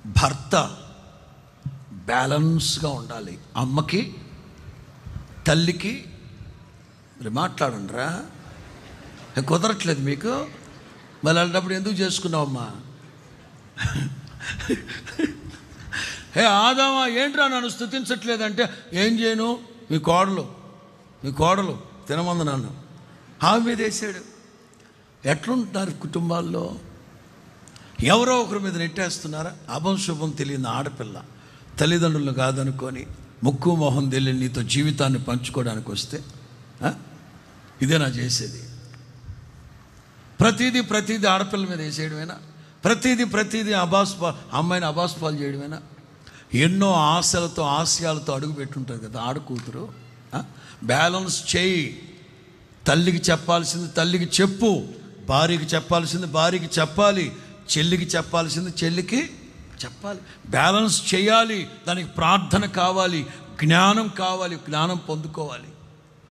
భర్త బ్యాలెన్స్గా ఉండాలి. అమ్మకి తల్లికి మరి మాట్లాడండిరా, కుదరట్లేదు మీకు, మళ్ళీ అలాంటప్పుడు ఎందుకు చేసుకున్నావమ్మా? ఆదామా ఏంట్రా నన్ను స్తుతించట్లేదంటే, ఏం చేయను, మీ కోడలు తినమంది నన్ను, ఆమె మీద వేసాడు. ఎట్లుంటున్నారు కుటుంబాల్లో? ఎవరో ఒకరి మీద నెట్టేస్తున్నారా? అభం శుభం తెలియని ఆడపిల్ల తల్లిదండ్రులు కాదనుకొని ముక్కు మొహం తెలియని నీతో జీవితాన్ని పంచుకోవడానికి వస్తే ఇదేనా చేసేది? ప్రతిదీ ఆడపిల్ల మీద వేసేయడమేనా? ప్రతిదీ అమ్మాయిని అబాస్పాలు చేయడమేనా? ఎన్నో ఆశయాలతో అడుగు పెట్టుంటుంది కదా ఆడకూతురు. బ్యాలెన్స్ చేయి. తల్లికి చెప్పాల్సింది తల్లికి చెప్పు, భార్యకి చెప్పాల్సింది భార్యకి చెప్పాలి, చెల్లికి చెప్పాల్సింది చెల్లికి చెప్పాలి. బ్యాలెన్స్ చేయాలి. దానికి ప్రార్థన కావాలి, జ్ఞానం కావాలి, జ్ఞానం పొందుకోవాలి.